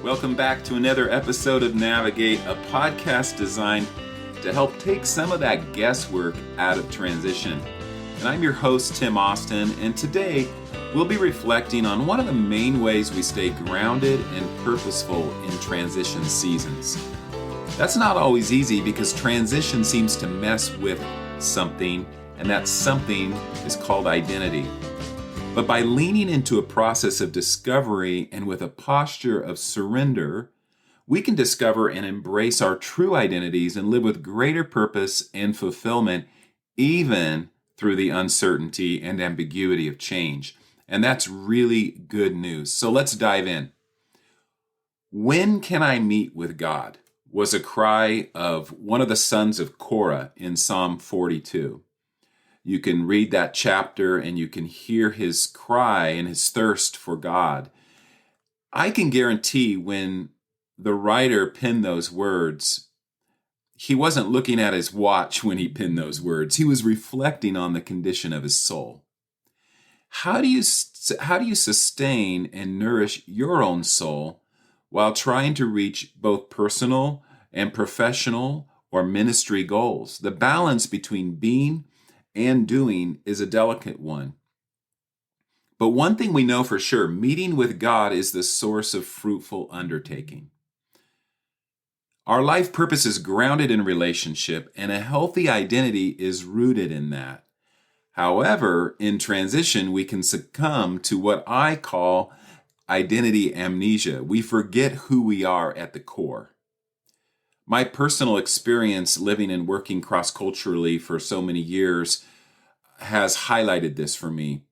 Welcome back to another episode of Navigate, a podcast designed to help take some of that guesswork out of transition. And I'm your host, Tim Austin, and today we'll be reflecting on one of the main ways we stay grounded and purposeful in transition seasons. That's not always easy because transition seems to mess with something, and that something is called identity. But by leaning into a process of discovery and with a posture of surrender, we can discover and embrace our true identities and live with greater purpose and fulfillment, even through the uncertainty and ambiguity of change. And that's really good news. So let's dive in. When can I meet with God? Was a cry of one of the sons of Korah in Psalm 42. You can read that chapter and you can hear his cry and his thirst for God. I can guarantee when the writer penned those words, he wasn't looking at his watch when he penned those words. He was reflecting on the condition of his soul. How do you sustain and nourish your own soul while trying to reach both personal and professional or ministry goals? The balance between being and doing is a delicate one. But one thing we know for sure, meeting with God is the source of fruitful undertaking. Our life purpose is grounded in relationship, and a healthy identity is rooted in that. However, in transition, we can succumb to what I call identity amnesia. We forget who we are at the core. My personal experience living and working cross-culturally for so many years has highlighted this for me.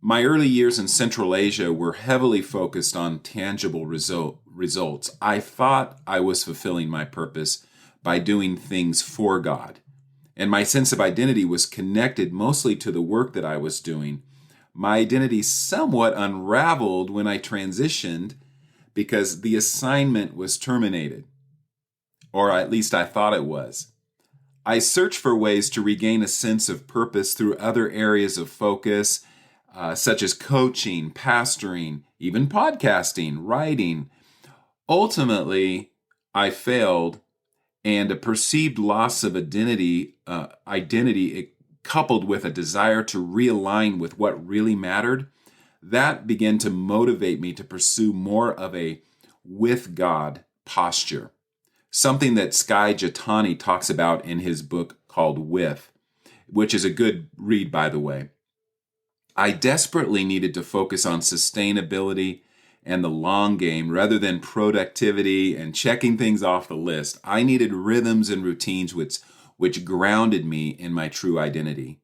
My early years in Central Asia were heavily focused on tangible results. I thought I was fulfilling my purpose by doing things for God. And my sense of identity was connected mostly to the work that I was doing. My identity somewhat unraveled when I transitioned because the assignment was terminated. Or at least I thought it was. I searched for ways to regain a sense of purpose through other areas of focus, such as coaching, pastoring, even podcasting, writing. Ultimately, I failed, and a perceived loss of identity coupled with a desire to realign with what really mattered, that began to motivate me to pursue more of a with God posture. Something that Skye Jethani talks about in his book called With, which is a good read, by the way. I desperately needed to focus on sustainability and the long game rather than productivity and checking things off the list. I needed rhythms and routines which grounded me in my true identity.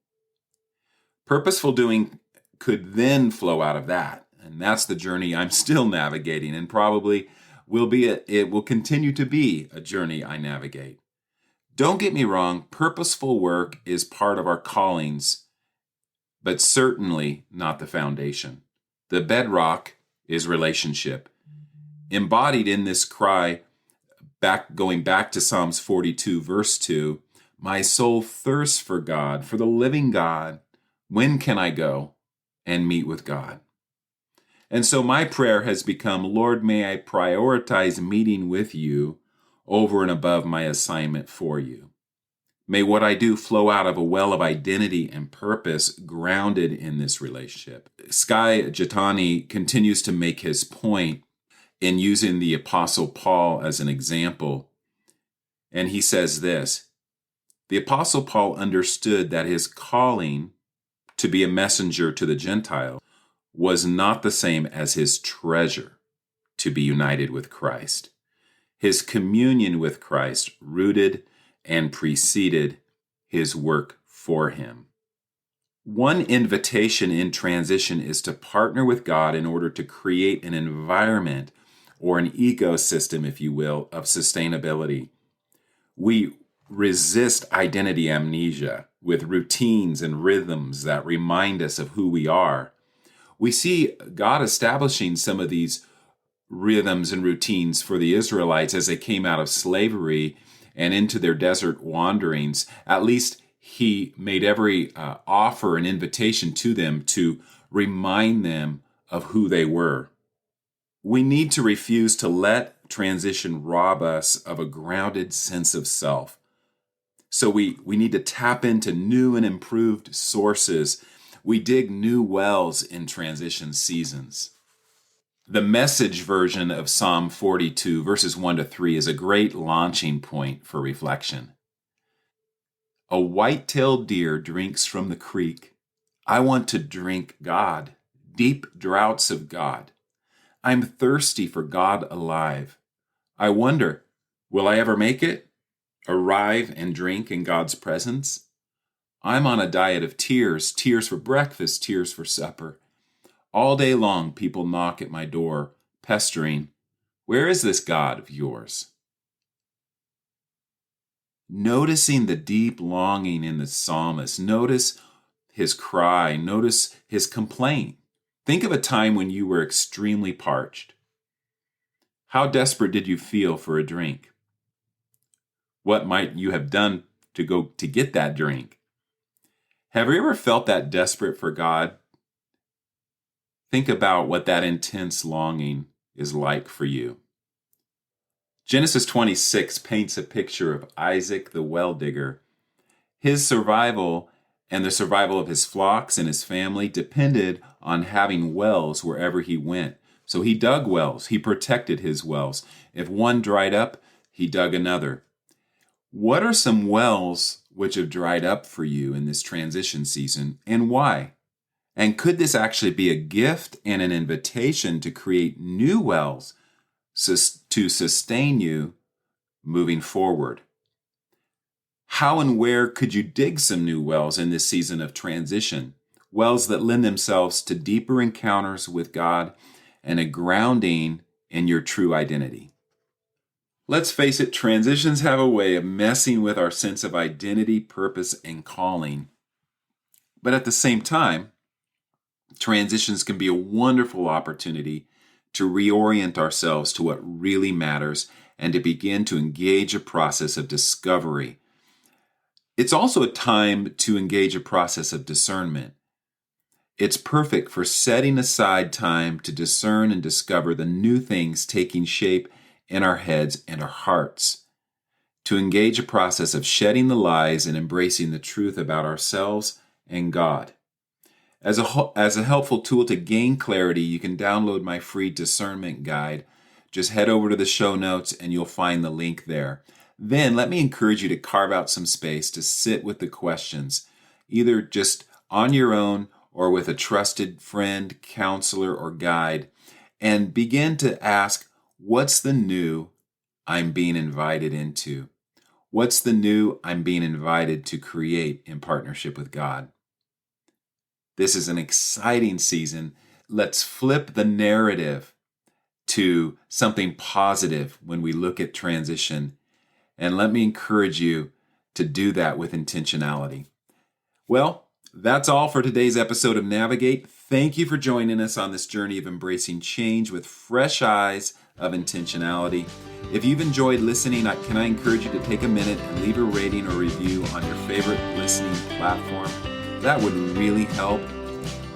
Purposeful doing could then flow out of that, and that's the journey I'm still navigating, and probably it will continue to be a journey I navigate. Don't get me wrong, purposeful work is part of our callings, but certainly not the foundation. The bedrock is relationship. Embodied in this cry, going back to Psalms 42, verse 2, my soul thirsts for God, for the living God. When can I go and meet with God? And so my prayer has become, Lord, may I prioritize meeting with you over and above my assignment for you. May what I do flow out of a well of identity and purpose grounded in this relationship. Skye Jethani continues to make his point in using the Apostle Paul as an example. And he says this, the Apostle Paul understood that his calling to be a messenger to the Gentiles was not the same as his treasure to be united with Christ. His communion with Christ rooted and preceded his work for him. One invitation in transition is to partner with God in order to create an environment or an ecosystem, if you will, of sustainability. We resist identity amnesia with routines and rhythms that remind us of who we are. We see God establishing some of these rhythms and routines for the Israelites as they came out of slavery and into their desert wanderings. At least he made every offer and invitation to them to remind them of who they were. We need to refuse to let transition rob us of a grounded sense of self. So we need to tap into new and improved sources. We dig new wells in transition seasons. The Message version of Psalm 42, verses 1-3, is a great launching point for reflection. A white-tailed deer drinks from the creek. I want to drink God, deep draughts of God. I'm thirsty for God alive. I wonder, will I ever make it? Arrive and drink in God's presence? I'm on a diet of tears, tears for breakfast, tears for supper. All day long, people knock at my door, pestering, where is this God of yours? Noticing the deep longing in the psalmist, notice his cry, notice his complaint. Think of a time when you were extremely parched. How desperate did you feel for a drink? What might you have done to go to get that drink? Have you ever felt that desperate for God? Think about what that intense longing is like for you. Genesis 26 paints a picture of Isaac the well digger. His survival and the survival of his flocks and his family depended on having wells wherever he went. So he dug wells. He protected his wells. If one dried up, he dug another. What are some wells which have dried up for you in this transition season, and why? And could this actually be a gift and an invitation to create new wells to sustain you moving forward? How and where could you dig some new wells in this season of transition? Wells that lend themselves to deeper encounters with God and a grounding in your true identity. Let's face it, transitions have a way of messing with our sense of identity, purpose, and calling. But at the same time, transitions can be a wonderful opportunity to reorient ourselves to what really matters and to begin to engage a process of discovery. It's also a time to engage a process of discernment. It's perfect for setting aside time to discern and discover the new things taking shape in our heads and our hearts, to engage a process of shedding the lies and embracing the truth about ourselves and God. As a helpful tool to gain clarity, you can download my free discernment guide. Just head over to the show notes and you'll find the link there. Then let me encourage you to carve out some space to sit with the questions, either just on your own or with a trusted friend, counselor, or guide, and begin to ask, what's the new I'm being invited into? What's the new I'm being invited to create in partnership with God? This is an exciting season. Let's flip the narrative to something positive when we look at transition. And let me encourage you to do that with intentionality. Well, that's all for today's episode of Navigate. Thank you for joining us on this journey of embracing change with fresh eyes of intentionality. If you've enjoyed listening, can I encourage you to take a minute and leave a rating or review on your favorite listening platform? That would really help.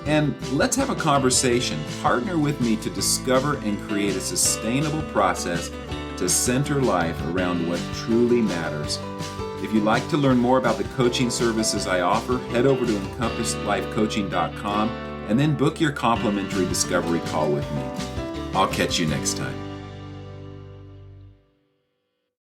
And let's have a conversation. Partner with me to discover and create a sustainable process to center life around what truly matters. If you'd like to learn more about the coaching services I offer, head over to EncompassLifeCoaching.com and then book your complimentary discovery call with me. I'll catch you next time.